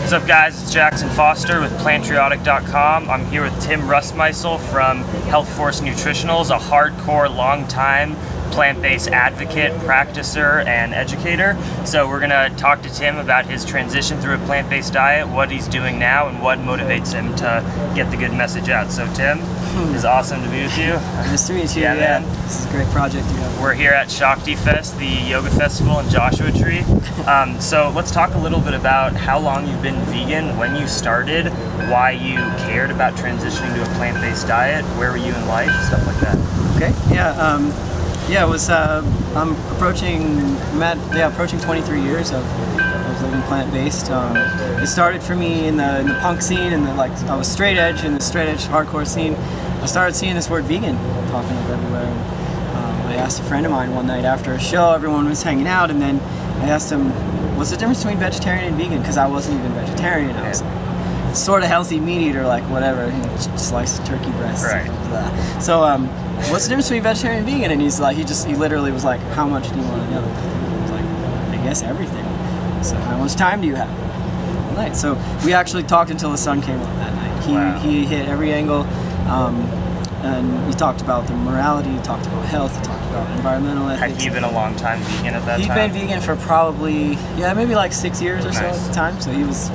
What's up, guys? It's Jackson Foster with Plantriotic.com. I'm here with Tim Rusmisel from Health Force Nutritionals, a hardcore, long-time plant-based advocate, practicer, and educator. So we're going to talk to Tim about his transition through a plant-based diet, what he's doing now, and what motivates him to get the good message out. So Tim, it's awesome to be with you. Nice to meet you. Yeah, man. This is a great project you have. We're here at Shakti Fest, the yoga festival in Joshua Tree. So let's talk a little bit about how long you've been vegan, when you started, why you cared about transitioning to a plant-based diet, where were you in life, stuff like that. Okay. Yeah. It was. I'm approaching 23 years of living plant-based. It started for me in the punk scene, and I was straight edge in the straight edge hardcore scene. I started seeing this word vegan popping up everywhere. And, I asked a friend of mine one night after a show. Everyone was hanging out, and then I asked him, "What's the difference between vegetarian and vegan?" Because I wasn't even vegetarian. I was sort of healthy meat eater, like whatever, sliced turkey breast. Right. So, what's the difference between vegetarian and vegan? And he's like, he literally was like, "How much do you want to know?" I was like, "I guess everything." So, how much time do you have? All night. So we actually talked until the sun came up that night. He hit every angle, and he talked about the morality. He talked about health. He talked about environmental ethics. Had he been a long time vegan at that time? He'd been vegan for probably maybe like 6 years or so at the time. So he was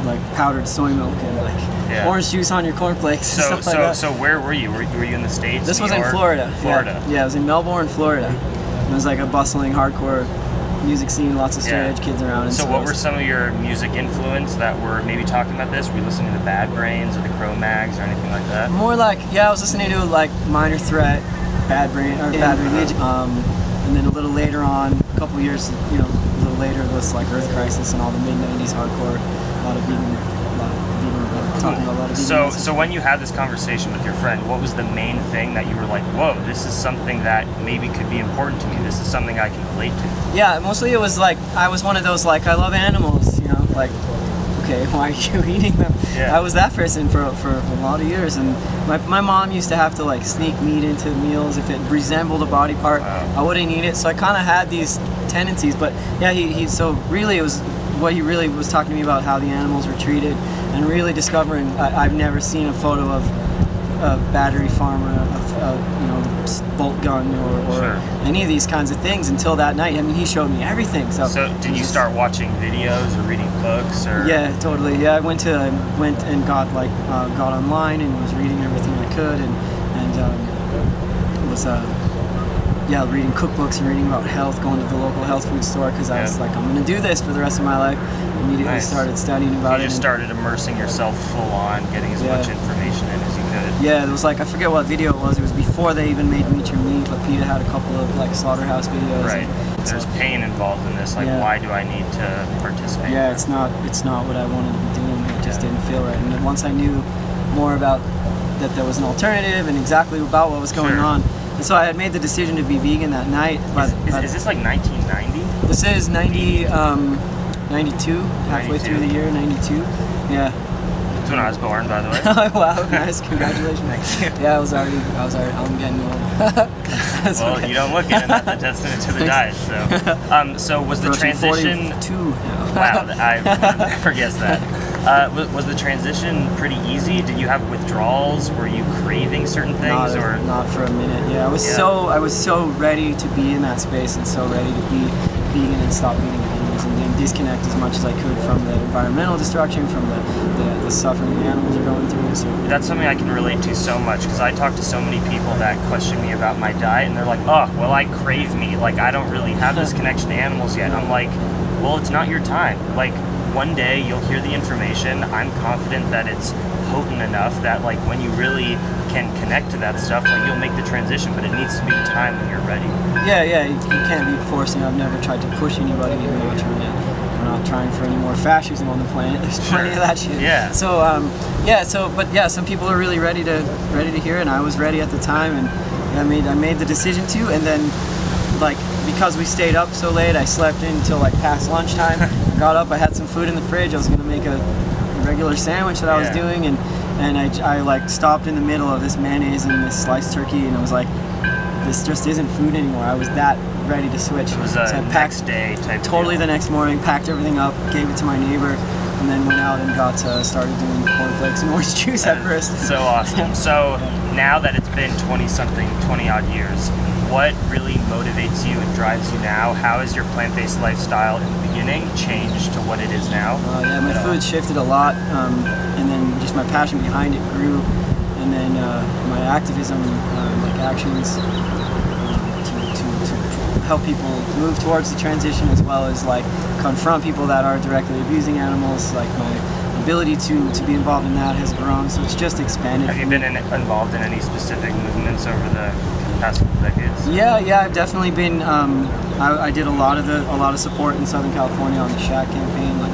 like powdered soy milk and orange juice on your cornflakes. So where were you? Were you in the States? This was in Florida. Florida. Yeah, it was in Melbourne, Florida. It was like a bustling hardcore music scene, lots of straight edge kids around. And so what were some of your music influence that were maybe talking about this? Were you listening to the Bad Brains or the Cro-Mags or anything like that? More like, I was listening to like Minor Threat, Bad Religion, and then a little later on, a couple years, a little later, was like Earth Crisis and all the mid-90s hardcore, a lot of vegan, talking about a lot of vegan. So when you had this conversation with your friend, what was the main thing that you were like, whoa, this is something that maybe could be important to me, this is something I can relate to? Yeah, mostly it was like, I was one of those like, I love animals, like, okay, why are you eating them? Yeah. I was that person for a lot of years, and my mom used to have to like sneak meat into meals if it resembled a body part. I wouldn't eat it, so I kind of had these tendencies. But yeah, so really it was what he really was talking to me about, how the animals were treated, and really discovering I've never seen a photo of a battery farm or a bolt gun or any of these kinds of things until that night. I mean, he showed me everything. So did you start watching videos or reading books? Or? Yeah, totally. Yeah, I went and got online and was reading everything I could, and was reading cookbooks and reading about health, going to the local health food store because I was like, I'm going to do this for the rest of my life. Immediately started studying about it. You just started immersing yourself full on, getting as much information in as you could. Yeah, it was like, I forget what video it was. It was before they even made Meat Your Meat, but PETA had a couple of like slaughterhouse videos. Right. There's pain involved in this. Like, why do I need to participate? Yeah, it's not what I wanted to be doing. It just didn't feel right. And then once I knew more about that there was an alternative and exactly about what was going on, and so I had made the decision to be vegan that night. Is this like 1990? This is 92, halfway through the year, 92. Yeah. That's when I was born, by the way. Oh, wow, nice, congratulations. Thank you. Yeah, I'm getting old. Well, okay. You don't look it, and that's a testament to the diet. So was the transition... 42. Wow, I would never guessed that. Was the transition pretty easy? Did you have withdrawals? Were you craving certain things? Not for a minute. Yeah, I was so ready to be in that space and so ready to be vegan and stop eating animals and then disconnect as much as I could from the environmental destruction, from the suffering the animals are going through. So that's something I can relate to so much because I talk to so many people that question me about my diet and they're like, oh, well, I crave meat. Like, I don't really have this connection to animals yet. I'm like, well, it's not your time. Like, one day you'll hear the information. I'm confident that it's potent enough that like when you really can connect to that stuff, like you'll make the transition, but it needs to be time when you're ready. Yeah, you can't be forcing. I've never tried to push anybody. We're not trying for any more fascism on the planet. There's plenty of that shit. Yeah. So, some people are really ready to hear it, and I was ready at the time, and I made the decision to, and then like because we stayed up so late, I slept in until like past lunchtime. I got up, I had some food in the fridge. I was gonna make a regular sandwich that I was doing, and I like stopped in the middle of this mayonnaise and this sliced turkey, and I was like, this just isn't food anymore. I was that ready to switch. It was a next day type totally deal. The next morning, packed everything up, gave it to my neighbor, and then went out and started doing cornflakes and orange juice at first. So awesome. So now that it's been 20 odd years, what really motivates you and drives you now? How has your plant-based lifestyle in the beginning changed to what it is now? Yeah, my food shifted a lot, and then just my passion behind it grew, and then my activism, like actions to help people move towards the transition, as well as like confront people that are directly abusing animals. Like my ability to be involved in that has grown, so it's just expanded. Have you been involved in any specific movements over the past couple decades? Yeah, I've definitely been. I did a lot of support in Southern California on the SHAC campaign, like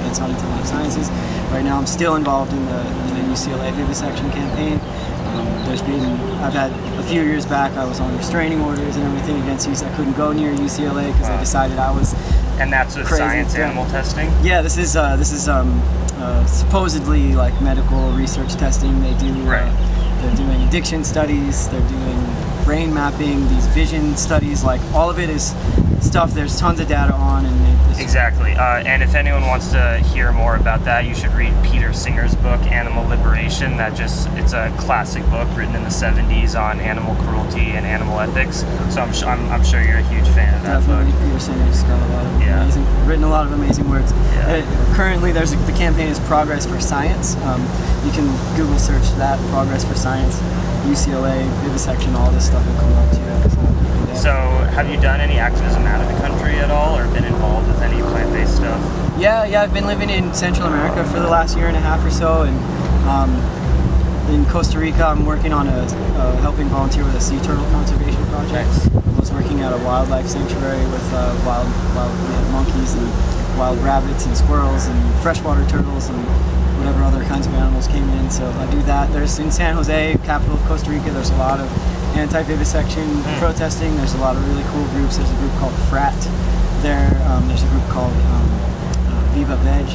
against Huntington Life Sciences. Right now, I'm still involved in the UCLA vivisection campaign. I've had a few years back, I was on restraining orders and everything against use. I couldn't go near UCLA because I decided I was. And that's with crazy. Science animal testing? Yeah, this is supposedly like medical research testing. They do. They're doing addiction studies. They're doing brain mapping. These vision studies. Like all of it is stuff. There's tons of data on, and exactly. And if anyone wants to hear more about that, you should read Peter Singer's book, Animal Liberation. It's a classic book written in the 70s on animal cruelty and animal ethics. So I'm sure you're a huge fan of that book. Peter Singer's got written a lot of amazing words. Yeah. Currently, the campaign is Progress for Science. You can Google search that, Progress for Science, UCLA, vivisection, all this stuff will come up to you. So have you done any activism out of the country at all, or been involved with any plant-based stuff? Yeah, I've been living in Central America for the last year and a half or so, and in Costa Rica I'm working on helping volunteer with a sea turtle conservation project. I was working at a wildlife sanctuary with wild monkeys and wild rabbits and squirrels and freshwater turtles and whatever other kinds of animals came in, so I do that. There's in San Jose, capital of Costa Rica, there's a lot of anti-vivisection protesting. There's a lot of really cool groups. There's a group called FRAT there. There's a group called Viva Veg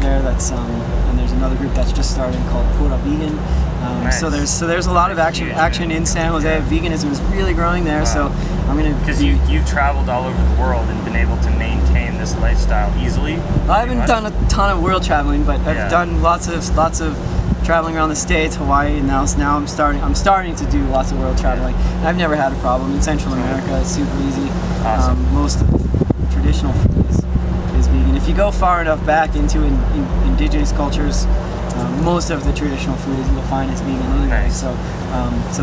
there. And there's another group that's just starting called Pura Vegan. Nice. So there's a lot of action in San Jose. Yeah. Veganism is really growing there. Wow. So I'm gonna. Because you've traveled all over the world and been able to maintain this lifestyle easily. I haven't done a ton of world traveling, but I've done lots of traveling around the States, Hawaii, and now I'm starting to do lots of world traveling. And I've never had a problem in Central America. It's super easy. Awesome. Most of the traditional food is vegan. If you go far enough back into indigenous cultures, most of the traditional food you'll find is vegan anyway. Nice. So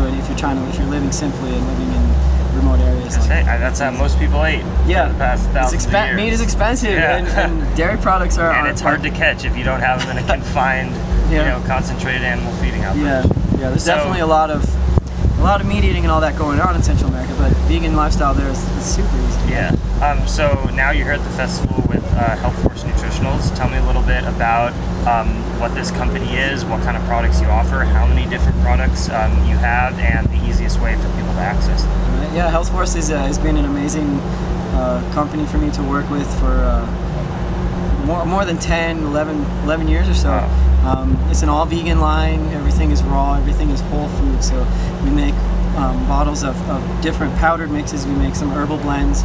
if you're living simply and living in remote areas, that's how most people ate. Yeah, for the past thousands of years. Meat is expensive, and dairy products are. And it's hard to catch if you don't have them in a confined, concentrated animal feeding operation. Yeah. There's definitely a lot of meat eating and all that going on in Central America, but vegan lifestyle there is super easy. Yeah. So now you're here at the festival with Health Force Nutritionals. Tell me a little bit about what this company is, what kind of products you offer, how many different products you have, and the easiest way for people to access them. Yeah, Health Force has been an amazing company for me to work with for more than 11 years or so. Wow. It's an all vegan line. Everything is raw, everything is whole food. So we make bottles of different powdered mixes. We make some herbal blends.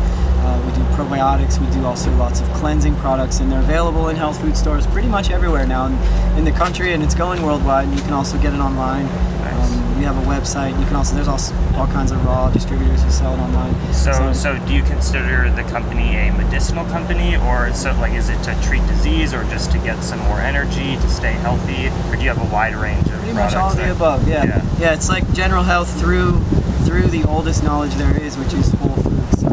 We do probiotics. We do also lots of cleansing products, and they're available in health food stores pretty much everywhere now in the country, and it's going worldwide. And you can also get it online. Nice. We have a website. There's also all kinds of raw distributors who sell it online. So do you consider the company a medicinal company, or is it to treat disease, or just to get some more energy, to stay healthy, or do you have a wide range of pretty products? Much all of the above. Yeah. It's like general health through the oldest knowledge there is, which is whole food. So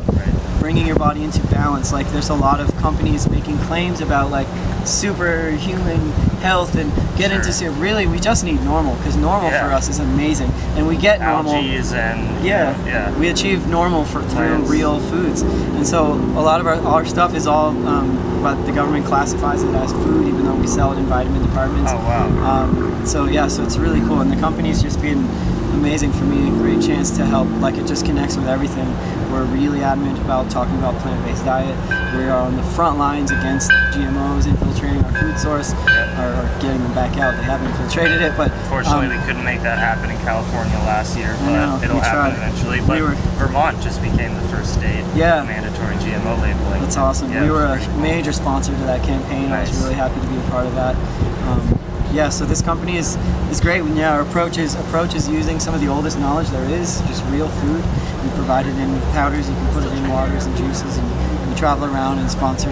bringing your body into balance. Like there's a lot of companies making claims about like superhuman health and get into really we just need normal, because normal for us is amazing, and we get normal. Algaes and we achieve normal through real foods, and so a lot of our stuff is all but the government classifies it as food, even though we sell it in vitamin departments. Oh wow. So it's really cool, and the company's just been amazing for me, a great chance to help. Like, it just connects with everything. We're really adamant about talking about plant-based diet. We are on the front lines against GMOs infiltrating our food source, or getting them back out. They haven't infiltrated it, but fortunately we couldn't make that happen in California last year, but it'll happen eventually. But Vermont just became the first state with mandatory GMO labeling. That's awesome. We were a major sponsor to that campaign. Nice. I was really happy to be a part of that. Yeah, so this company is great. Our approach is using some of the oldest knowledge there is, just real food. We provide it in powders, you can put it in waters and juices, and we travel around and sponsor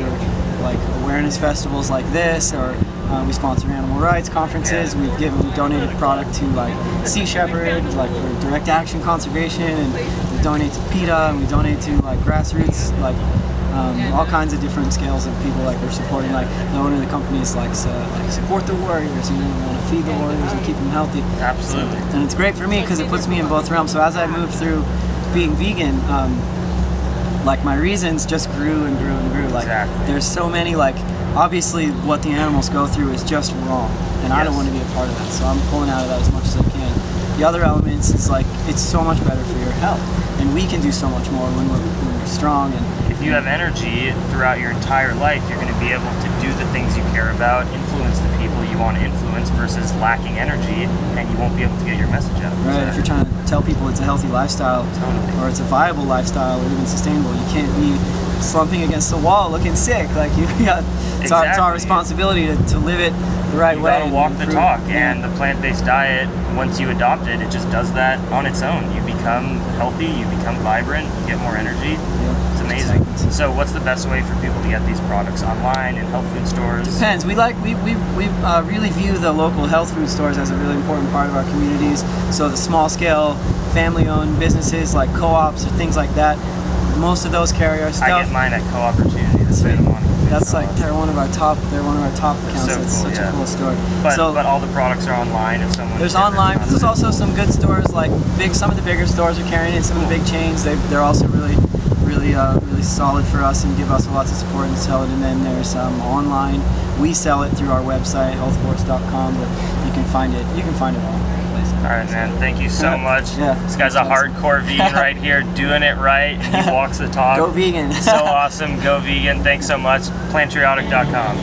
like awareness festivals like this, or we sponsor animal rights conferences. We've donated product to like Sea Shepherd, like for direct action conservation, and we donate to PETA, and we donate to like grassroots, like all kinds of different scales of people. Like we're supporting, like the owner of the company is like support the warriors, we want to feed the warriors and keep them healthy. Absolutely. And it's great for me because it puts me in both realms. So as I moved through being vegan, like my reasons just grew and grew and grew. Like there's so many, like obviously what the animals go through is just wrong, and I don't want to be a part of that, so I'm pulling out of that as much as I can. The other elements is like it's so much better for your health, and we can do so much more when we're strong. And if you have energy throughout your entire life, you're going to be able to do the things you care about, influence the people you want to influence, versus lacking energy, and you won't be able to get your message out. Right, if you're trying to tell people it's a healthy lifestyle, or it's a viable lifestyle, or even sustainable, you can't be slumping against the wall looking sick. Like it's our responsibility to live it the right way. You gotta walk the talk, and the plant-based diet, once you adopt it, it just does that on its own. You become healthy, you become vibrant, you get more energy. It's amazing. So what's the best way for people to get these products? Online, in health food stores? Depends. We really view the local health food stores as a really important part of our communities. So the small scale family-owned businesses like co-ops or things like that, most of those carry our stuff. I get mine at Co-Opportunity. That's like they're one of our top accounts. So it's cool, such a cool store. But all the products are online. If someone there's online, but there's also some good stores like some of the bigger stores are carrying it. Some of the big chains, they're also really solid for us and give us lots of support and sell it. And then there's online. We sell it through our website, healthforce.com, but you can find it all. All right, man. Thank you so much. This guy's a hardcore vegan right here, doing it right. He walks the talk. Go vegan. So awesome. Go vegan. Thanks so much. Plantriotic.com.